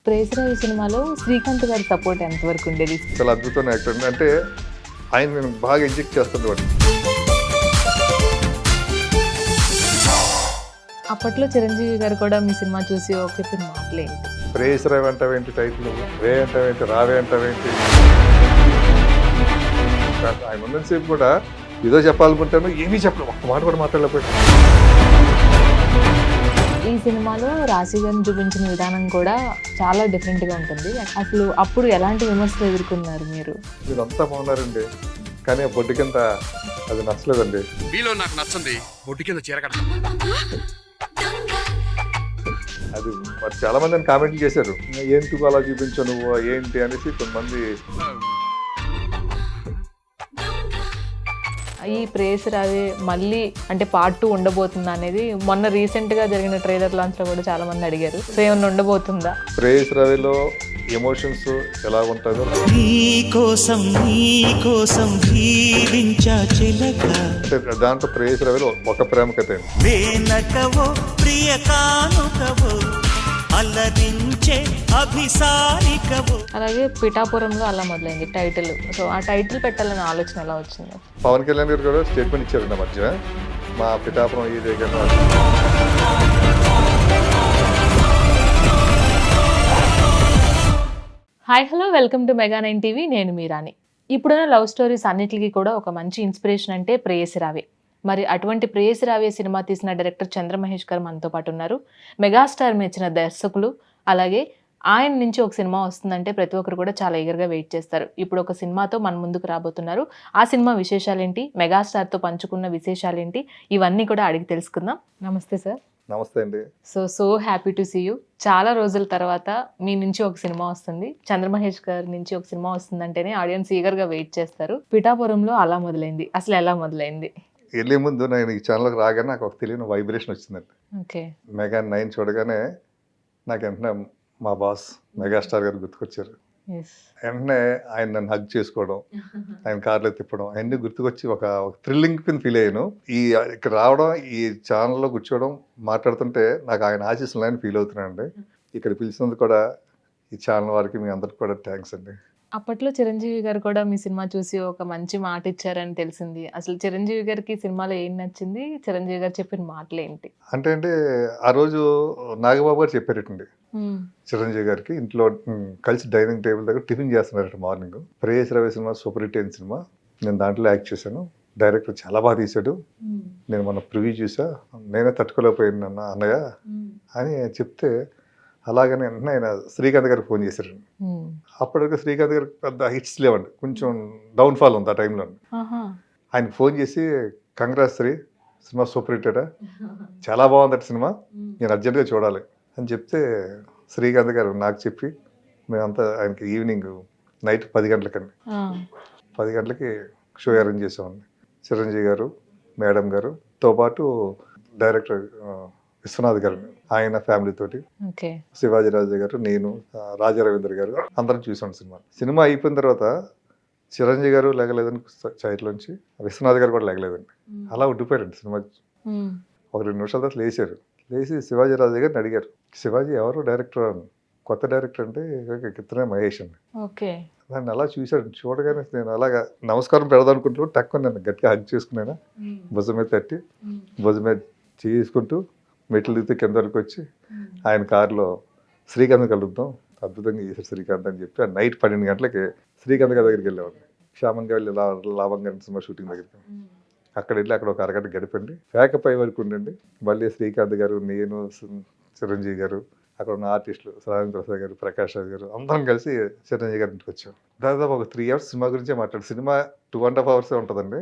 ప్రేసరావు సినిమాలో శ్రీకాంత్ గారి సపోర్ట్ ఎంతవరకు ఉండేది? చాలా అద్భుతమైన యాక్టర్ అండి. అంటే ఆయన నేను బాగా ఇంజెక్ట్ చేస్తుంది వాడిని. అప్పట్లో చిరంజీవి గారు కూడా మీ సినిమా చూసి ఒక చెప్పిన మాటలేంటి? ప్రేసరావు అంటావేంటి టైటిల్, రే అంటావేంటి, రావే అంటావేంటి. ఆయన ఉన్నంతసేపు కూడా ఏదో చెప్పాలనుకుంటాను, ఏమీ చెప్పలేదు, ఒక్క మాట కూడా మాట్లాడలేకపోయాను. ఈ సినిమాలో రాశి గారిని చూపించిన విధానం కూడా చాలా డిఫరెంట్గా ఉంటుంది. అసలు అప్పుడు ఎలాంటి విమర్శలు ఎదుర్కొన్నారు మీరు? మీరంతా బాగున్నారండి, కానీ ఆ బొడ్డు కింద అది నచ్చలేదండి. మీలో నాకు నచ్చింది బొడ్డు కింద చీర కడతాం. అది మరి చాలా మంది అని కామెంట్లు చేశారు, ఏంటి అలా చూపించావు నువ్వు ఏంటి అనేసి కొంతమంది. ఈ ప్రేసరావే మళ్ళీ అంటే పార్ట్ 2 ఉండబోతుందా అనేది మొన్న రీసెంట్గా జరిగిన ట్రైలర్ లాంచ్లో కూడా చాలా మంది అడిగారు. సో ఏమన్నా ఉండబోతుందా? ప్రేసరావులో ఎమోషన్స్ ఎలా ఉంటుందో దాంట్లో ప్రేసరావులో ఒక ప్రేమ కథ అలాగే పిఠాపురంలో అలా మొదలైంది టైటిల్. సో ఆ టైటిల్ పెట్టాలనే ఆలోచన ఎలా వచ్చింది? పవన్ కళ్యాణ్ గారు కూడా స్టేట్మెంట్ ఇచ్చారు నా మధ్య, మా పిఠాపురం ఈ దగ్గర. Hi hello, welcome to mega 9 TV. నేను మీరాని. ఇప్పుడున్న లవ్ స్టోరీస్ అన్నిటికీ కూడా ఒక మంచి ఇన్స్పిరేషన్ అంటే ప్రేయసిరావే. మరి అటువంటి ప్రేయసిరావే సినిమా తీసిన డైరెక్టర్ చంద్రమహేష్ గారు మనతో పాటు ఉన్నారు. మెగాస్టార్ మెచ్చిన దర్శకులు. అలాగే ఆయన నుంచి ఒక సినిమా వస్తుందంటే ప్రతి ఒక్కరు కూడా చాలా ఈగర్గా వెయిట్ చేస్తారు. ఇప్పుడు ఒక సినిమాతో మన ముందుకు రాబోతున్నారు. ఆ సినిమా విశేషాలేంటి, మెగాస్టార్తో పంచుకున్న విశేషాలేంటి, ఇవన్నీ కూడా అడిగి తెలుసుకుందాం. నమస్తే సార్. నమస్తే అండి. So happy to see you. చాలా రోజుల తర్వాత మీ నుంచి ఒక సినిమా వస్తుంది, చంద్రమహేష్ గారి నుంచి ఒక సినిమా వస్తుందంటేనే ఆడియన్స్ ఈగర్గా వెయిట్ చేస్తారు. పిఠాపురంలో అలా మొదలైంది. అసలు ఎలా మొదలైంది? వెళ్ళే ముందు నేను ఈ ఛానల్కి రాగానే నాకు ఒక తెలియని వైబ్రేషన్ వచ్చిందండి. ఓకే. మెగా 9 చూడగానే నాకు వెంటనే మా బాస్ మెగాస్టార్ గారు గుర్తుకొచ్చారు. వెంటనే ఆయన నన్ను హగ్ చేసుకోవడం, ఆయన కార్లో తిప్పడం అవన్నీ గుర్తుకొచ్చి ఒక థ్రిల్లింగ్ ఫీల్ అయ్యాను. ఇక్కడ రావడం, ఈ ఛానల్లో కూర్చోవడం, మాట్లాడుతుంటే నాకు ఆయన ఆశీస్సులు ఫీల్ అవుతున్నానండి. ఇక్కడ పిలిచినందుకు కూడా ఈ ఛానల్ వారికి మీ అందరికి కూడా థ్యాంక్స్ అండి. అప్పట్లో చిరంజీవి గారు కూడా మీ సినిమా చూసి ఒక మంచి మాట ఇచ్చారని తెలిసింది. అసలు చిరంజీవి గారికి సినిమాలో ఏం నచ్చింది, చిరంజీవి గారు చెప్పిన మాటలు ఏంటి? అంటే ఆ రోజు నాగబాబు గారు చెప్పారటండి చిరంజీవి గారికి, ఇంట్లో కలిసి డైనింగ్ టేబుల్ దగ్గర టిఫిన్ చేస్తున్నారట మార్నింగ్. ప్రేయసిరావే సినిమా సూపర్ హిట్ అయిన సినిమా, నేను దాంట్లో యాక్ట్ చేశాను, డైరెక్టర్ చాలా బాగా తీశాడు, నేను మన ప్రివ్యూ చూసా, నేనే తట్టుకోలేకపోయాను అన్నయ్య అని చెప్తే, అలాగనే వెంటనే ఆయన శ్రీకాంత్ గారికి ఫోన్ చేశారు. అప్పటికి శ్రీకాంత్ గారికి పెద్ద హిట్స్ లేవండి, కొంచెం డౌన్ఫాల్ ఉంది ఆ టైంలో. ఆయనకు ఫోన్ చేసి, congrats Sri, cinema super hit అట, చాలా బాగుందట సినిమా, నేను అర్జెంట్గా చూడాలి అని చెప్తే శ్రీకాంత్ గారు నాకు చెప్పి మేమంతా ఆయనకి ఈవినింగ్ నైట్ 10 గంటలకండి 10 గంటలకి షో అరేంజ్ చేసామండి. చిరంజీవి గారు, మేడం గారుతో పాటు డైరెక్టర్ విశ్వనాథ్ గారు, ఆయన ఫ్యామిలీ తోటి, శివాజీ రాజా గారు, నేను, రాజా రవీంద్ర గారు అందరం చూసాం సినిమా అయిపోయిన తర్వాత చిరంజీవి గారు లేగలేదని చైర్లోంచి, విశ్వనాథ్ గారు కూడా లేగలేదండి, అలా ఉండిపోయారండి సినిమా. ఒక 2 నిమిషాల తర్వాత లేచారు, లేచి శివాజీ రాజా గారిని అడిగారు, శివాజీ ఎవరు డైరెక్టర్ అని. కొత్త డైరెక్టర్ అంటే ఇతనే మహేష్ అండి. దాన్ని అలా చూశాడు. చూడగానే నేను అలాగా నమస్కారం పెడదాం అనుకుంటూ తక్కువ నన్ను గట్టిగా హగ్ చేసుకున్నాను, భుజం మీద తట్టి భుజం మీద చేసుకుంటూ మెట్లు దిగితే కింద వరకు వచ్చి ఆయన కారులో శ్రీకాంత్ కలుద్దాం, అద్భుతంగా చేశారు శ్రీకాంత్ అని చెప్పి, నైట్ 12 గంటలకి శ్రీకాంత్ గారి దగ్గరికి వెళ్ళేవాడిని. క్షేమంగా వెళ్ళి లాభంగా సినిమా షూటింగ్ దగ్గరికి అక్కడ వెళ్ళి అక్కడ ఒక అరగంట గడిపండి, ప్యాకప్ అయ్యే వరకు ఉండండి. మళ్ళీ శ్రీకాంత్ గారు, నేను, చిరంజీవి గారు, అక్కడ ఉన్న ఆర్టిస్టులు రాజేంద్ర ప్రసాద్ గారు, ప్రకాష్ రాజ్ గారు అందరం కలిసి చిరంజీవి గారి ఇంటికి వచ్చాం. దాదాపు ఒక 3 అవర్స్ సినిమా గురించే మాట్లాడు. సినిమా 2.5 అవర్స్ ఉంటుందండి,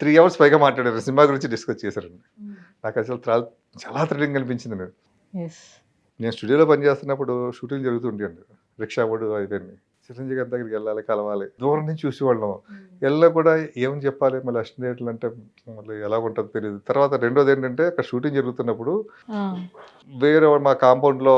3 అవర్స్ పైగా మాట్లాడారు, సినిమా గురించి డిస్కస్ చేశారండి. నాకు అసలు చాలా థ్రిల్లింగ్ అనిపించింది. నేను స్టూడియోలో పనిచేస్తున్నప్పుడు షూటింగ్ జరుగుతుండేయండి, రిక్షా బోర్డు అయిపోయింది. చిరంజీవి గారి దగ్గరికి వెళ్ళాలి, కలవాలి, దూరం నుంచి చూసేవాళ్ళం. వెళ్ళా కూడా ఏమని చెప్పాలి, మళ్ళీ అసిస్టెంట్లు అంటే మళ్ళీ ఎలా ఉంటుందో తెలియదు. తర్వాత రెండోది ఏంటంటే, అక్కడ షూటింగ్ జరుగుతున్నప్పుడు వేరే మా కాంపౌండ్లో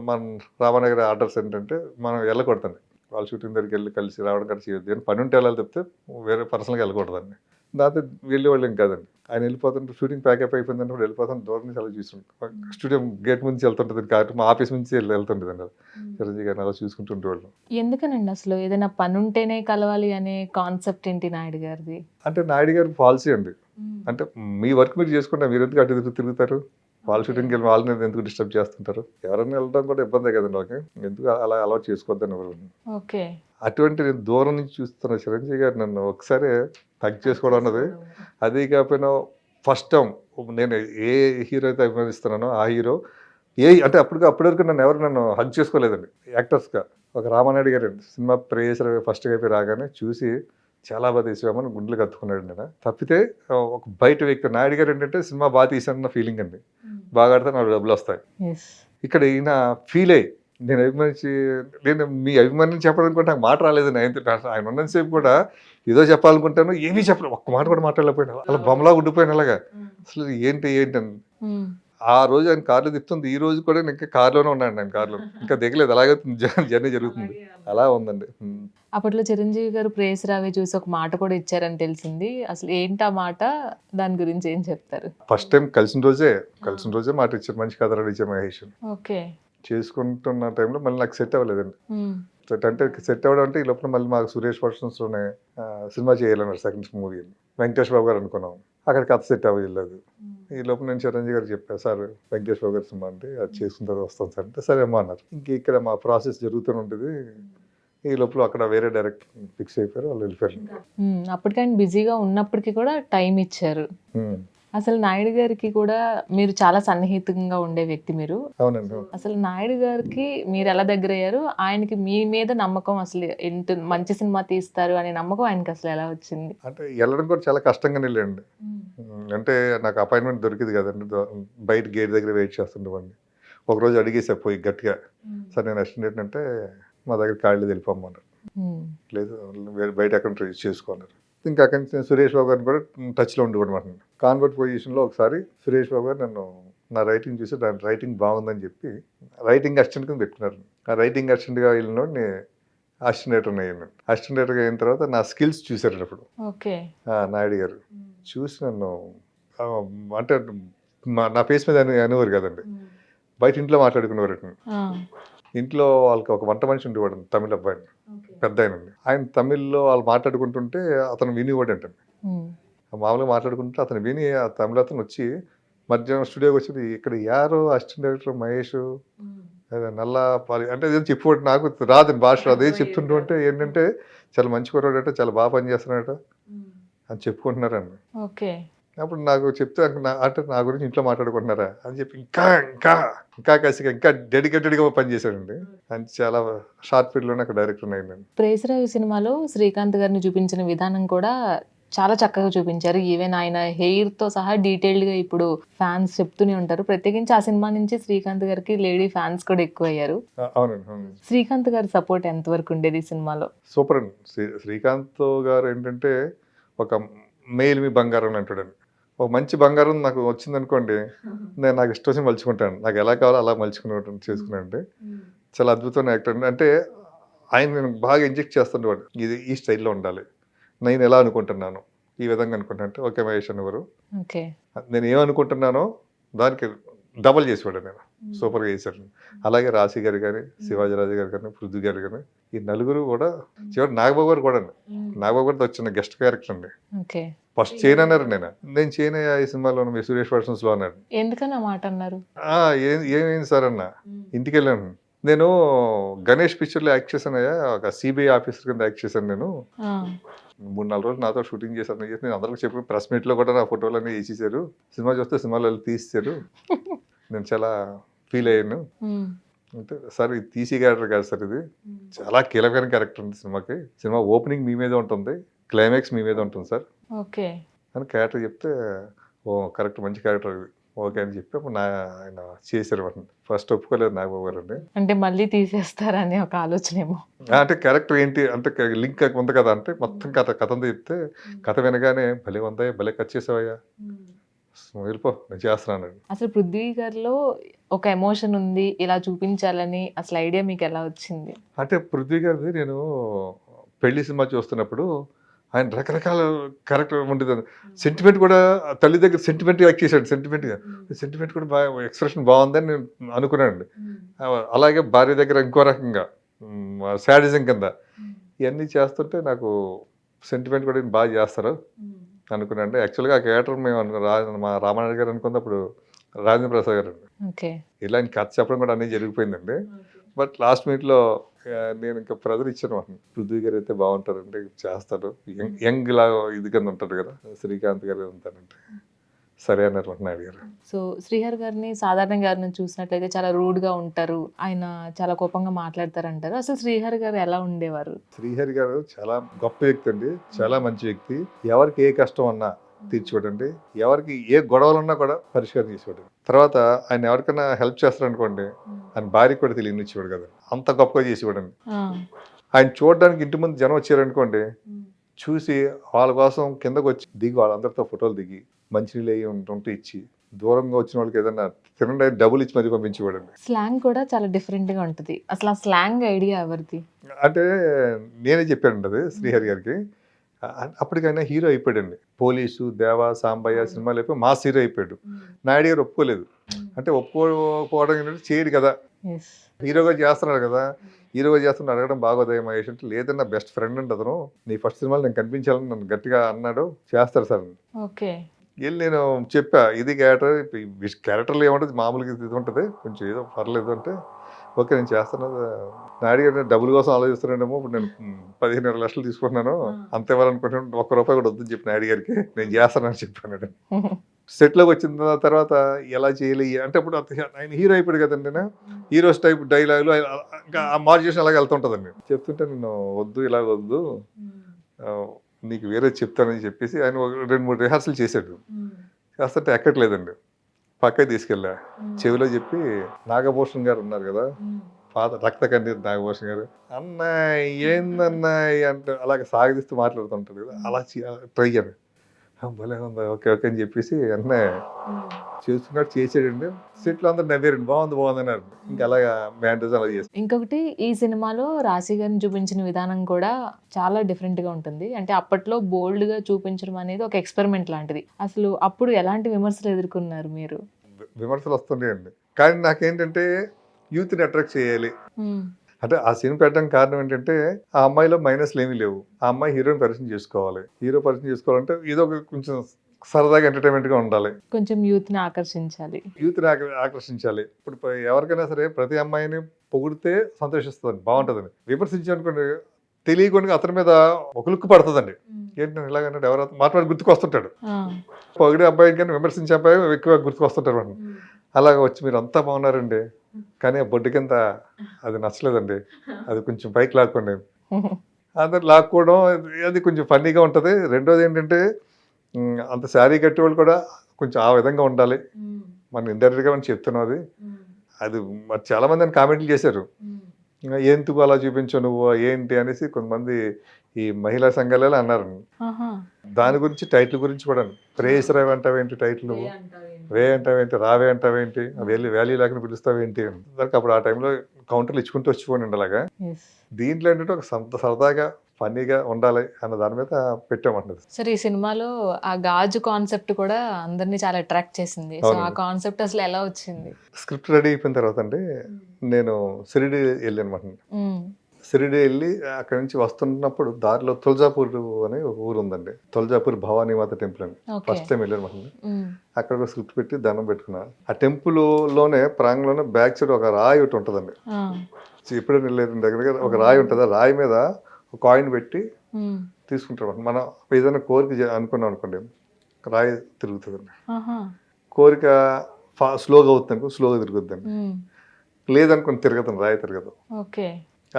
మన రావణ గారి ఆర్డర్స్ ఏంటంటే, మనం వెళ్ళకూడదండి, వాళ్ళ షూటింగ్ దగ్గరికి వెళ్ళి కలిసి రావడం కలిసి చేయొద్దు అని, పని ఉంటే వెళ్ళాలి తప్పితే వేరే పర్సనల్గా వెళ్ళకూడదండి. నాతో వెళ్ళేవాళ్ళేం కాదండి. ఆయన వెళ్ళిపోతుంటే షూటింగ్ ప్యాకప్ అయిపోయిందంటే కూడా వెళ్ళిపోతాను, దూరం నుంచి అలా చూస్తుంటాం. స్టూడియో గేట్ నుంచి వెళ్తుంటుంది కారు, మా ఆఫీస్ నుంచి వెళ్తుంటుందండి. చిరంజీవి గారిని అలా చూసుకుంటుండేవాళ్ళం. ఎందుకనండి అసలు ఏదైనా పని ఉంటేనే కలవాలి అనే కాన్సెప్ట్ ఏంటి నాయుడు గారిది? అంటే నాయుడు గారి పాలసీ అండి. అంటే మీ వర్క్ మీరు చేసుకుంటే మీరు ఎందుకు అటు ఇటు తిరుగుతారు? వాళ్ళ షూటింగ్కి వెళ్ళి వాళ్ళని ఎందుకు డిస్టర్బ్ చేస్తుంటారు? ఎవరైనా వెళ్ళడం కూడా ఇబ్బందే కదండి వాళ్ళకి. ఎందుకు అలా అలవాటు చేసుకోవద్దని ఎవరు. ఓకే. అటువంటి నేను దూరం నుంచి చూస్తున్న చిరంజీవి గారు నన్ను ఒకసారి హగ్ చేసుకోవడం అన్నది, అది కాకపోయినా ఫస్ట్ టైం నేను ఏ హీరో అయితే అభిమానిస్తున్నానో ఆ హీరో అంటే అప్పటివరకు నన్ను హగ్ చేసుకోలేదండి యాక్టర్స్గా. ఒక రామానాయుడు గారు సినిమా ప్రేయస్ ఫస్ట్ అయిపోయి రాగానే చూసి చాలా బాగా తీసామని గుండెలు కత్తుకున్నాడు. నేను తప్పితే ఒక బయట వ్యక్తి నాయుడు గారు ఏంటంటే సినిమా బాగా తీసానన్న ఫీలింగ్ అండి. బాగా ఆడితే నాకు డబ్బులు వస్తాయి. ఇక్కడ ఈయన ఫీల్ అయ్యి నేను మీ అభిమానిని చెప్పడానికి నాకు మాట రాలేదు. ఆయన ఉన్నంతసేపు కూడా ఏదో చెప్పాలనుకుంటాను, ఏమీ చెప్పలేదు, ఒక్క మాట కూడా మాట్లాడలేకపోయినా అలా బొమ్మలా ఉండిపోయిన అలాగా. అసలు ఏంటి అని ఆ రోజు ఆయన కార్లో తిప్పుతుంది, ఈ రోజు కూడా నేను ఇంకా కార్లోనే ఉన్నాను. ఆయన కార్లో ఇంకా దిగలేదు, అలాగే జర్నీ జరుగుతుంది. అలా ఉందండి. అప్పట్లో చిరంజీవి గారు ప్రేయస్ రావే చూసి ఒక మాట కూడా ఇచ్చారని తెలిసింది. అసలు ఏంటి ఆ మాట? దాని గురించి ఏం చెప్తారు? ఫస్ట్ టైం కలిసిన రోజే మాట ఇచ్చారు, మంచి కథ రెడీ ఇచ్చే మహేష్. ఓకే. చేసుకుంటున్న టైంలో మళ్ళీ నాకు సెట్ అవ్వలేదండి. అంటే సెట్ అవ్వడం అంటే ఈ లోపల మళ్ళీ మాకు సురేష్ పర్సన్స్లోనే సినిమా చేయాలన్నారు. సెకండ్ మూవీ వెంకటేష్ బాబు గారు అనుకున్నాం, అక్కడ కథ సెట్ అవ్వలేదు. ఈ లోపల నేను చిరంజీవి గారు చెప్పాను, సార్ వెంకటేష్ బాబు గారి సినిమా అంటే అది చేసుకున్న తర్వాత వస్తాను సార్ అంటే సరే అమ్మా అన్నారు. ఇంక ఇక్కడ మా ప్రాసెస్ జరుగుతూనే ఉంటుంది. ఈ లోపల అక్కడ వేరే డైరెక్టర్ ఫిక్స్ అయిపోయారు, వాళ్ళు వెళ్ళిపోయారు. అప్పటికైనా బిజీగా ఉన్నప్పటికీ కూడా టైం ఇచ్చారు. అసలు నాయుడు గారికి కూడా మీరు చాలా సన్నిహితంగా ఉండే వ్యక్తి మీరు. అవునండి. అసలు నాయుడు గారికి మీరు ఎలా దగ్గర అయ్యారు? ఆయనకి మీ మీద నమ్మకం, అసలు ఎంత మంచి సినిమా తీస్తారు అనే నమ్మకం ఆయనకి అసలు ఎలా వచ్చింది? అంటే వెళ్ళడం కూడా చాలా కష్టంగా వెళ్ళండి. అంటే నాకు అపాయింట్మెంట్ దొరికింది కదండి, బయట గేట్ దగ్గర వెయిట్ చేస్తుండేవాడిని. ఒకరోజు అడిగేసా పోయి గట్టిగా, సార్ నేను అసిస్టెంట్ అంటే మా దగ్గర ఖాళీ వెళ్ళిపోమన్నారు. లేదు బయట ఎక్కడ ట్రై చేసుకోన్నారు. ఇంకా అక్కడి నుంచి సురేష్ బాబు గారిని కూడా టచ్లో ఉండేవాడు. కాన్వర్ట్ పొజిషన్లో ఒకసారి సురేష్ బాబు గారు నన్ను నా రైటింగ్ చూసి దాని రైటింగ్ బాగుందని చెప్పి రైటింగ్ అసిస్టెంట్ కింద పెట్టుకున్నారు. ఆ రైటింగ్ అసిస్టెంట్గా వెళ్ళినోడు నేను అసిస్టెంట్ అయ్యాను. అసిస్టెంట్గా అయిన తర్వాత నా స్కిల్స్ చూసారు అప్పుడు నాయుడు గారు. చూసి నన్ను అంటే నా ఫేస్ మీద అనేవారు కదండి, బయట ఇంట్లో మాట్లాడుకునేవారు. ఇంట్లో వాళ్ళకి ఒక వంట మనిషి ఉండేవాడు, తమిళ అబ్బాయిని, పెద్ద ఆయన తమిళ్లో వాళ్ళు మాట్లాడుకుంటుంటే అతను వినివాడు అంటండి. మామూలుగా మాట్లాడుకుంటే అతను విని ఆ తమిళ అతను వచ్చి మధ్యాహ్నం స్టూడియోకి వచ్చి ఇక్కడ యారో అసిస్టెంట్ డైరెక్టర్ మహేష్ నల్లా పాలి అంటే ఏదో చెప్పేవాడు. నాకు రాదని భాష, అదే చెప్తుంటూ ఉంటే ఏంటంటే చాలా మంచి కుర్రాడట, చాలా బాగా పనిచేస్తున్నాడట అని చెప్పుకుంటున్నారండి. అప్పుడు నాకు చెప్తే అంటే నా గురించి ఇంట్లో మాట్లాడుకుంటున్నారా అని చెప్పి ఇంకా ఇంకా ఇంకా కసిగా ఇంకా డెడికేటెడ్గా పనిచేశాడండి. అని చాలా షార్ట్ పీరియడ్లోనే అక్కడ డైరెక్టర్ అయిందండి. ప్రేయస్ రావే సినిమాలో శ్రీకాంత్ గారిని చూపించిన విధానం కూడా చాలా చక్కగా చూపించారు. ఈవెన్ ఆయన హెయిర్తో సహా డీటెయిల్డ్గా ఇప్పుడు ఫ్యాన్స్ చెప్తూనే ఉంటారు. ప్రత్యేకించి ఆ సినిమా నుంచి శ్రీకాంత్ గారికి లేడీ ఫ్యాన్స్ కూడా ఎక్కువ అయ్యారు. అవునండి. శ్రీకాంత్ గారి సపోర్ట్ ఎంతవరకు ఉండేది సినిమాలో? సూపర్ అండి. శ్రీకాంత్ గారు ఏంటంటే ఒక మేల్ మీ బంగారం అంటాడండి. ఒక మంచి బంగారం నాకు వచ్చిందనుకోండి, నేను నాకు ఇష్టం వచ్చి మలుచుకుంటాను, నాకు ఎలా కావాలో అలా చేసుకున్నానంటే చాలా అద్భుతమైన యాక్టర్ అండి. అంటే ఆయన నేను బాగా ఇంజెక్ట్ చేస్తుండేవాడు, ఇది ఈ స్టైల్లో ఉండాలి, నేను ఎలా అనుకుంటున్నాను ఈ విధంగా అనుకుంటున్నా అంటే ఓకే మహేష్ అనేవారు. నేను ఏమనుకుంటున్నానో దానికి డబల్ చేసేవాడు. నేను సూపర్గా చేశాడు. అలాగే రాశి గారు కానీ, శివాజీరాజు గారు కానీ, పృథ్వీ గారు కానీ, ఈ నలుగురు కూడా, చివరి నాగబాబు గారు కూడా అండి. నాగబాబు గారితో వచ్చిన గెస్ట్ క్యారెక్టర్ అండి. ఫస్ట్ చేయను అన్నారు, నేను చేయను ఈ సినిమాలో మీ సురేష్ పర్సన్స్ లో అన్నాడు. ఎందుకని ఆ మాట అన్నారు? ఏమైంది సార్ అన్న, ఇంటికి వెళ్ళాను. నేను గణేష్ పిక్చర్లో యాక్ట్ చేశానయ్యా, ఒక సిబిఐ ఆఫీసర్ కింద యాక్ట్ చేశాను. నేను 3-4 రోజులు నాతో షూటింగ్ చేశాను. నేను అందరికీ చెప్పి ప్రెస్ మీట్లో కూడా నా ఫోటోలన్నీ వేసేసారు, సినిమా చూస్తే సినిమాలో తీసేశారు, నేను చాలా ఫీల్ అయ్యాను అంటే, సార్ ఇది తీసే క్యారెక్టర్ కాదు సార్, ఇది చాలా కీలకమైన క్యారెక్టర్ ఉంది సినిమాకి, సినిమా ఓపెనింగ్ మీ మీదే ఉంటుంది, క్లైమాక్స్ మీ మీద ఉంటుంది సార్ అని క్యారెక్టర్ చెప్తే, ఓ కరెక్ట్ మంచి క్యారెక్టర్ ఇది ఓకే అని చెప్పి అప్పుడు ఆయన చేశారు. ఫస్ట్ ఒప్పుకోలేదు నాగబాబు గారు అండి. అంటే మళ్ళీ తీసేస్తారని ఒక ఆలోచన ఏమో. అంటే క్యారెక్టర్ ఏంటి అంటే లింక్ ఉంది కదా అంటే మొత్తం కథ అంతా చెప్తే, కథ వినగానే భలే ఉందయ్యా, భలే కట్ చేసావయ్యా, వెళ్ళిపో నేను చేస్తున్నాను. అసలు పృథ్వీ గారిలో ఒక ఎమోషన్ ఉంది, ఇలా చూపించాలని అసలు ఐడియా మీకు ఎలా వచ్చింది? అంటే పృథ్వీ గారిది నేను పెళ్లి సినిమా చూస్తున్నప్పుడు ఆయన రకరకాల క్యారెక్టర్ ఉంటుంది. సెంటిమెంట్ కూడా తల్లి దగ్గర సెంటిమెంట్ యాక్ట్ చేశాడు. సెంటిమెంట్ కూడా బాగా ఎక్స్ప్రెషన్ బాగుందని నేను అనుకున్నానండి. అలాగే భార్య దగ్గర ఇంకో రకంగా శాడిజం కింద ఇవన్నీ చేస్తుంటే నాకు సెంటిమెంట్ కూడా ఈయన బాగా చేస్తారు అనుకున్నాను. యాక్చువల్గా ఆ క్యారెక్టర్ మేము మా రామారావు గారు అనుకుంది అప్పుడు రాజేంద్ర ప్రసాద్ గారు అండి. ఓకే. ఇలా ఆయన కథ చెప్పడం కూడా అన్నీ జరిగిపోయిందండి. బట్ లాస్ట్ మినిట్లో నేను ఇంకా ప్రెజర్ ఇచ్చాను వాటిని. పృథ్వీ గారు అయితే బాగుంటారంటే చేస్తారు, యంగ్ లాగా ఇది కింద ఉంటారు కదా, శ్రీకాంత్ గారు ఉంటారంటే సరే అన్నారు నాయుడు గారు. సో శ్రీహరి గారిని సాధారణంగా గారిని చూసినట్లయితే చాలా రూడ్గా ఉంటారు, ఆయన చాలా కోపంగా మాట్లాడతారు అంటారు. అసలు శ్రీహరి గారు ఎలా ఉండేవారు? శ్రీహరి గారు చాలా గొప్ప వ్యక్తి అండి, చాలా మంచి వ్యక్తి. ఎవరికి ఏ కష్టం అన్నా తీర్చిపోడండి, ఎవరికి ఏ గొడవలు ఉన్నా కూడా పరిష్కారం చేసేవాడు. తర్వాత ఆయన ఎవరికైనా హెల్ప్ చేస్తారనుకోండి, ఆయన భార్యకి కూడా తెలియనిచ్చేవాడు కదా, అంత గొప్పగా చేసేవాడండి. ఆయన చూడడానికి ఇంటి ముందు జనం వచ్చారనుకోండి, చూసి వాళ్ళ కోసం కిందకు వచ్చి దిగి వాళ్ళందరితో ఫోటోలు దిగి మంచినీళ్ళు అయ్యి ఉంటూ ఇచ్చి, దూరంగా వచ్చిన వాళ్ళకి ఏదైనా తినండి డబ్బులు ఇచ్చి మధ్య పంపించేవాడండి. స్లాంగ్ కూడా చాలా డిఫరెంట్ గా ఉంటుంది. అసలు ఆ స్లాంగ్ ఐడియా ఎవరిది? అంటే నేనే చెప్పానండి అది శ్రీహరి గారికి. అప్పటికైనా హీరో అయిపోయాడండి. పోలీసు, దేవా, సాంబయ్య సినిమాలు అయిపోయి మాస్ హీరో అయిపోయాడు. నాయుడు గారు ఒప్పుకోలేదు. అంటే ఒప్పుకోకపోవడం ఏంటంటే చేయడు కదా, హీరోగా చేస్తున్నాడు కదా, హీరోగా చేస్తున్నా అడగడం బాగోదయ మహేష్ అంటే, లేదన్నా బెస్ట్ ఫ్రెండ్ అంటే అతను, నీ ఫస్ట్ సినిమాలో నేను కనిపించాలని నన్ను గట్టిగా అన్నాడు, చేస్తారు సార్. ఓకే. వెళ్ళి నేను చెప్పా ఇది క్యారెక్టర్లు ఏముంటుంది మామూలుగా ఇది ఉంటుంది, కొంచెం ఏదో పర్లేదు అంటే ఓకే నేను చేస్తాను. నాయుడు గారు డబ్బుల కోసం ఆలోచిస్తున్నాడేమో, ఇప్పుడు నేను 15-20 లక్షలు తీసుకుంటున్నాను, అంత ఇవ్వాలనుకుంటున్నాను, ₹1 కూడా వద్దని చెప్పి నాయుడు గారికి నేను చేస్తానని చెప్పాను. సెట్లోకి వచ్చిన తర్వాత ఎలా చేయాలి అంటే, అప్పుడు ఆయన హీరో అయిపోయాడు కదండి, హీరోస్ టైప్ డైలాగులు ఇంకా ఆ మాడ్యులేషన్ అలాగే వెళ్తుంటుందండి. చెప్తుంటే నేను వద్దు ఇలాగ వద్దు, నీకు వేరే చెప్తానని చెప్పేసి ఆయన 2-3 రిహార్సల్ చేశాడు. చేస్తుంటే ఎక్కట్లేదండి, పక్కకి తీసుకెళ్ళా, చెవిలో చెప్పి నాగభూషణ్ గారు ఉన్నారు కదా, పాత రక్త కన్నీరు నాగభూషణ్ గారు, అన్నాయ్ ఏందన్నాయ్ అంటే అలాగే సాగదీస్తూ మాట్లాడుతుంటాడు కదా, అలా ట్రై చేయండి, భలే ఉందా, ఓకే ఓకే అని చెప్పేసి అన్నీ చేస్తున్నట్టు చేసాడండి. సెట్లో అందరు నవ్వారండి, బాగుంది అన్నారు. ఇంకా అలాగా మ్యాండేజ్ అలా చేస్తాను. ఇంకొకటి, ఈ సినిమాలో రాశి గారిని చూపించిన విధానం కూడా చాలా డిఫరెంట్ గా ఉంటుంది. అంటే అప్పట్లో బోల్డ్ గా చూపించడం అనేది ఒక ఎక్స్పెరిమెంట్ లాంటిది. అసలు అప్పుడు ఎలాంటి విమర్శలు ఎదుర్కొన్నారు మీరు? విమర్శలు వస్తున్నాయండి, కానీ నాకేంటంటే యూత్ని అట్రాక్ట్ చేయాలి అంటే ఆ సీన్ పెట్టడానికి కారణం ఏంటంటే, ఆ అమ్మాయిలో మైనస్లు ఏమీ లేవు, ఆ అమ్మాయి హీరోని పరిచయం చేసుకోవాలి. హీరో పరిచయం చేసుకోవాలంటే ఏదో ఒక కొంచెం సరదాగా ఎంటర్టైన్మెంట్గా ఉండాలి, కొంచెం యూత్ని ఆకర్షించాలి. ఇప్పుడు ఎవరికైనా సరే ప్రతి అమ్మాయిని పొగిడితే సంతోషిస్తుంది, బాగుంటుందని. విమర్శించాలనుకోండి తెలియకుండా అతని మీద ఒక లుక్ పడుతుందండి, ఏంటంటే ఇలాగంటే ఎవరు మాట్లాడి గుర్తుకొస్తుంటాడు, పొగిడే అబ్బాయి కానీ విమర్శించే అబ్బాయి ఎక్కువ గుర్తుకొస్తుంటారు మనం. అలాగ వచ్చి మీరు అంతా బాగున్నారండి, కానీ ఆ బొడ్డు కింద అది నచ్చలేదండి, అది కొంచెం పైకి లాక్కోండి, అందరు లాక్కోవడం అది కొంచెం ఫన్నీగా ఉంటుంది. రెండోది ఏంటంటే, అంత శారీ కట్టేవాళ్ళు కూడా కొంచెం ఆ విధంగా ఉండాలి, మనం ఇండైరెక్ట్గా మనం చెప్తున్నాం అది. అది మరి చాలామంది అని కామెంట్లు చేశారు, ఎందుకు అలా చూపించావు నువ్వు ఏంటి అనేసి కొంతమంది ఈ మహిళా సంఘాలలో అన్నారు. దాని గురించి టైటిల్ గురించి కూడా, ప్రేయసరావు అంటావేంటి టైటిల్, నువ్వు వే అంటావేంటి, రావే అంటావేంటి, వ్యాలీ లేకుండా పిలుస్తావేంటి, దానికి అప్పుడు ఆ టైంలో కౌంటర్లు ఇచ్చుకుంటూ వచ్చిపోండి. అలాగా దీంట్లో ఏంటంటే ఒక సరదాగా ఫన్నీగా ఉండాలి అన్న దాని మీద పెట్టామంటది. సరే, ఈ సినిమాలో ఆ గాజు కాన్సెప్ట్ కూడా అందరినీ చాలా అట్రాక్ట్ చేసింది. సో ఆ కాన్సెప్ట్ అసలు ఎలా వచ్చింది? స్క్రిప్ట్ రెడీ అయిపోయిన తర్వాత అండి, నేను షిరిడి వెళ్ళాను అనమాట. షిరిడి వెళ్ళి అక్కడ నుంచి వస్తున్నప్పుడు దారిలో తులజాపూర్ అనే ఒక ఊరు ఉందండి, తులజాపూర్ భవానీ మాత టెంపుల్ అని. ఫస్ట్ టైం వెళ్ళాను అనమాట. అక్కడ ఒక స్క్రిప్ట్ పెట్టి దండం పెట్టుకున్నా. ఆ టెంపుల్ లోనే ప్రాంగంలోనే బ్యాక్ సైడ్ ఒక రాయి ఒకటి ఉంటుందండి, ఎప్పుడైనా వెళ్ళేది దగ్గర ఒక రాయి ఉంటుంది, ఆ రాయి మీద ఒక కాయిన్ పెట్టి తీసుకుంటాం. మనం ఏదైనా కోరిక అనుకున్నాం అనుకోండి, రాయి తిరుగుతుందండి. కోరిక స్లోగా అవుతుంది, స్లోగా తిరుగుద్దండి. లేదనుకుని తిరగదు, రాయి తిరగదు.